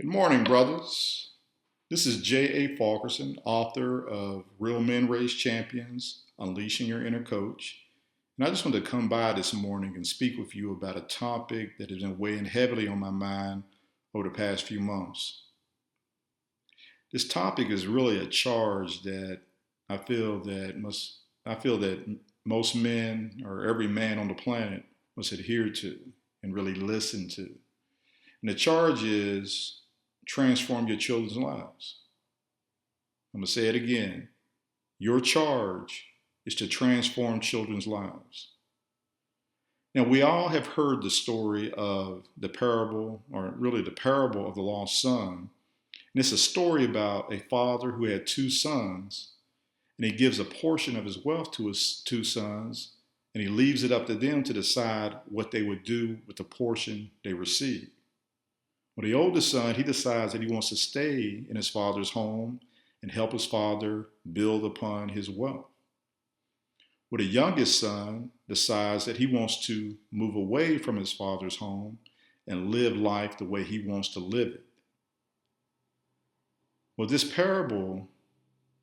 Good morning, brothers. This is J.A. Faulkerson, author of Real Men Raise Champions, Unleashing Your Inner Coach. And I just wanted to come by this morning and speak with you about a topic that has been weighing heavily on my mind over the past few months. This topic is really a charge that I feel that most men or every man on the planet must adhere to and really listen to. And the charge is transform your children's lives. I'm going to say it again. Your charge is to transform children's lives. Now, we all have heard the story of the parable, or really the parable of the lost son. And it's a story about a father who had two sons, and he gives a portion of his wealth to his two sons, and he leaves it up to them to decide what they would do with the portion they received. Well, the oldest son, he decides that he wants to stay in his father's home and help his father build upon his wealth. Well, the youngest son decides that he wants to move away from his father's home and live life the way he wants to live it. Well, this parable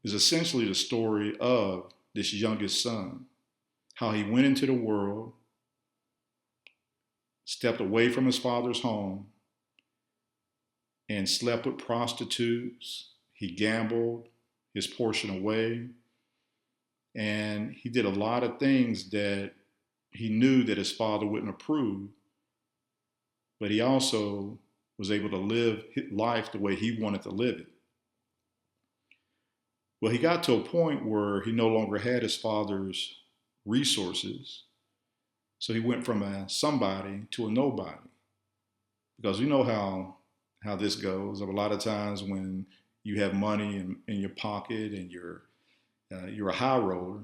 is essentially the story of this youngest son, how he went into the world, stepped away from his father's home, and slept with prostitutes. He gambled his portion away. And he did a lot of things that he knew that his father wouldn't approve. But he also was able to live life the way he wanted to live it. Well, he got to a point where he no longer had his father's resources. So he went from a somebody to a nobody. Because we know how this goes. A lot of times when you have money in your pocket and you're a high roller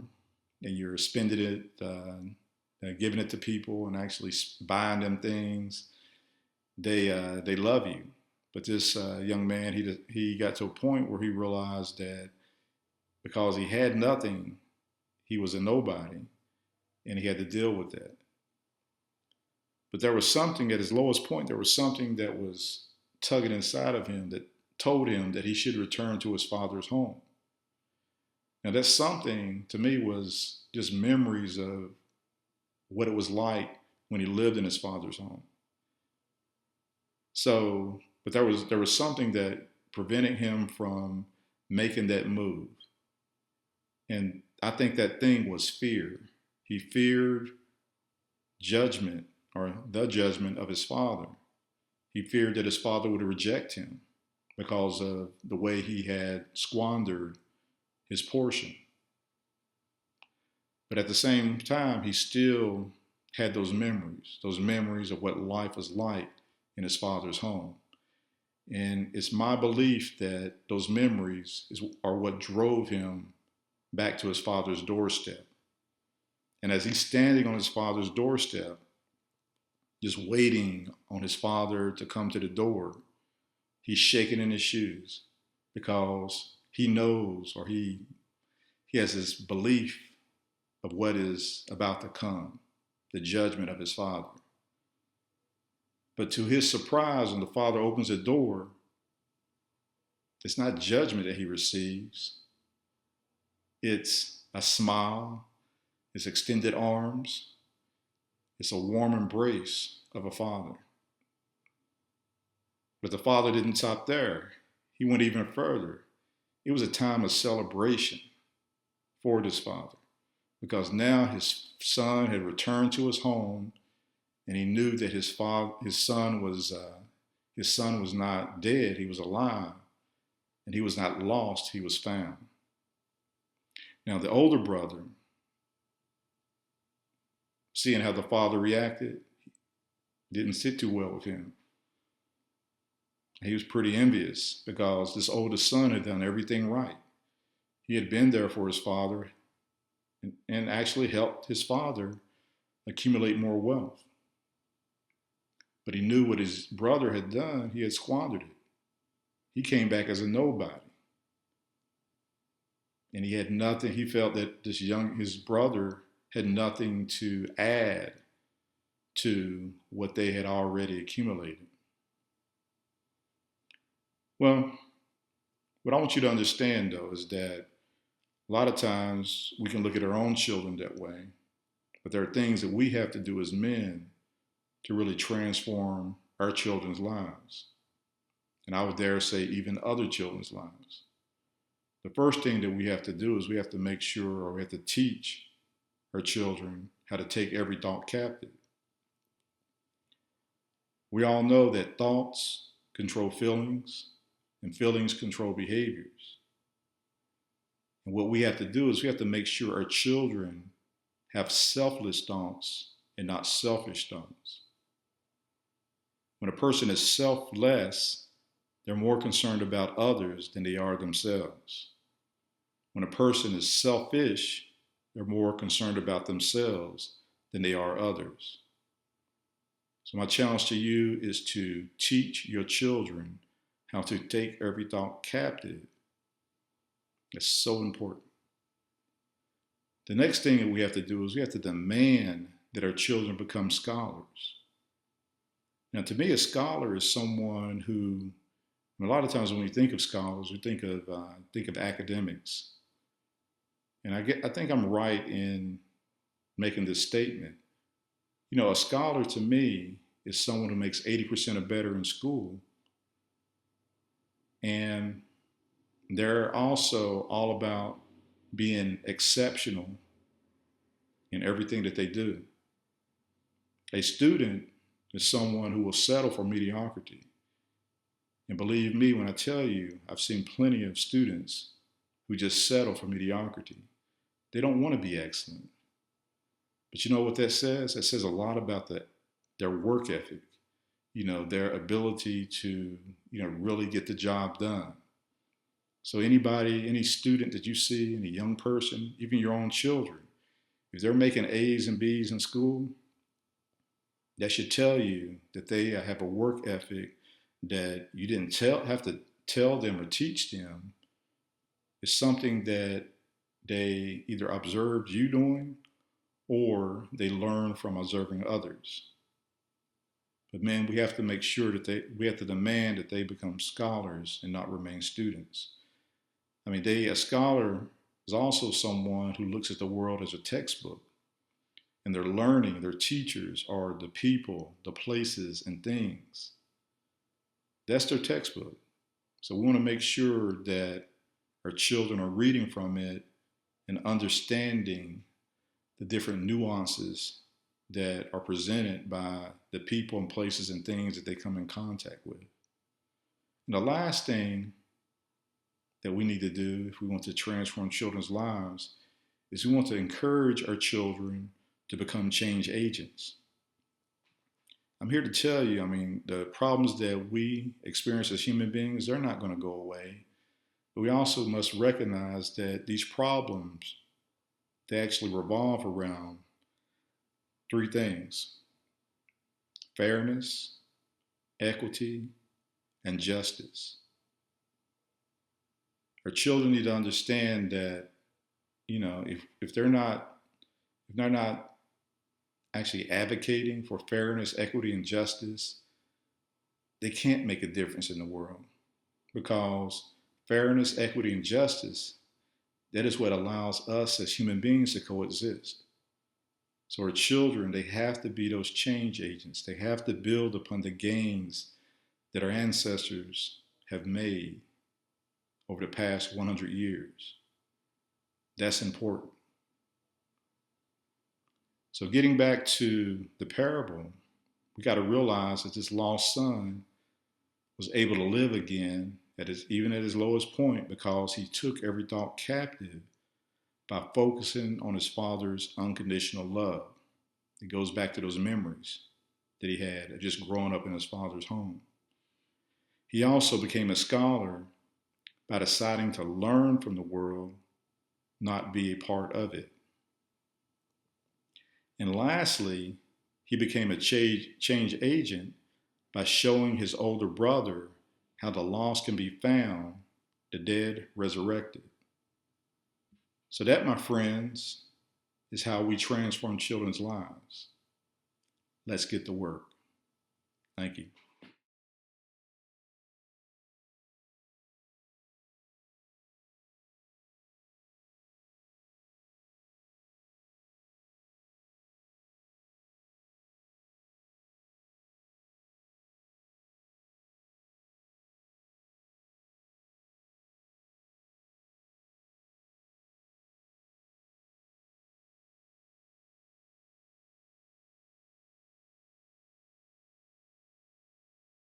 and you're spending it, giving it to people and actually buying them things, they love you. But this young man, he got to a point where he realized that because he had nothing, he was a nobody, and he had to deal with that. But there was something at his lowest point. There was something that was tugging inside of him that told him that he should return to his father's home. Now that something to me was just memories of what it was like when he lived in his father's home. So, but there was something that prevented him from making that move. And I think that thing was fear. He feared judgment, or the judgment of his father. He feared that his father would reject him because of the way he had squandered his portion. But at the same time, he still had those memories of what life was like in his father's home. And it's my belief that those memories are what drove him back to his father's doorstep. And as he's standing on his father's doorstep, just waiting on his father to come to the door, he's shaking in his shoes because he knows, or he has this belief of what is about to come, the judgment of his father. But to his surprise, when the father opens the door, it's not judgment that he receives. It's a smile, it's extended arms, it's a warm embrace of a father. But the father didn't stop there. He went even further. It was a time of celebration for this father because now his son had returned to his home, and he knew that his son was not dead. He was alive, and he was not lost. He was found. Now the older brother, seeing how the father reacted, didn't sit too well with him. He was pretty envious because this oldest son had done everything right. He had been there for his father and actually helped his father accumulate more wealth. But he knew what his brother had done. He had squandered it. He came back as a nobody. And he had nothing. He felt that his brother had nothing to add to what they had already accumulated. Well, what I want you to understand, though, is that a lot of times we can look at our own children that way, but there are things that we have to do as men to really transform our children's lives. And I would dare say, even other children's lives. The first thing that we have to do is we have to make sure, or we have to teach our children how to take every thought captive. We all know that thoughts control feelings, and feelings control behaviors. And what we have to do is we have to make sure our children have selfless thoughts and not selfish thoughts. When a person is selfless, they're more concerned about others than they are themselves. When a person is selfish, they're more concerned about themselves than they are others. So my challenge to you is to teach your children how to take every thought captive. It's so important. The next thing that we have to do is we have to demand that our children become scholars. Now, to me, a scholar is someone who, a lot of times when we think of scholars, we think of academics. And I think I'm right in making this statement. You know, a scholar to me is someone who makes 80% or better in school. And they're also all about being exceptional in everything that they do. A student is someone who will settle for mediocrity. And believe me when I tell you, I've seen plenty of students who just settle for mediocrity. They don't want to be excellent. But you know what that says? It says a lot about their work ethic, their ability to, really get the job done. So anybody, any student that you see, any young person, even your own children, if they're making A's and B's in school, that should tell you that they have a work ethic that you didn't have to tell them or teach them. It's something that they either observed you doing or they learn from observing others. But man, we have to make sure that we have to demand that they become scholars and not remain students. I mean, a scholar is also someone who looks at the world as a textbook. And their learning, their teachers are the people, the places, and things. That's their textbook. So we want to make sure that our children are reading from it and understanding the different nuances that are presented by the people and places and things that they come in contact with. And the last thing that we need to do if we want to transform children's lives is we want to encourage our children to become change agents. I'm here to tell you, the problems that we experience as human beings, they're not going to go away. But we also must recognize that these problems, they actually revolve around three things: fairness, equity, and justice. Our children need to understand that, if they're not actually advocating for fairness, equity, and justice, they can't make a difference in the world, because fairness, equity, and justice, that is what allows us as human beings to coexist. So our children, they have to be those change agents. They have to build upon the gains that our ancestors have made over the past 100 years. That's important. So getting back to the parable, we got to realize that this lost son was able to live again even at his lowest point, because he took every thought captive by focusing on his father's unconditional love. It goes back to those memories that he had of just growing up in his father's home. He also became a scholar by deciding to learn from the world, not be a part of it. And lastly, he became a change agent by showing his older brother how the lost can be found, the dead resurrected. So that, my friends, is how we transform children's lives. Let's get to work. Thank you.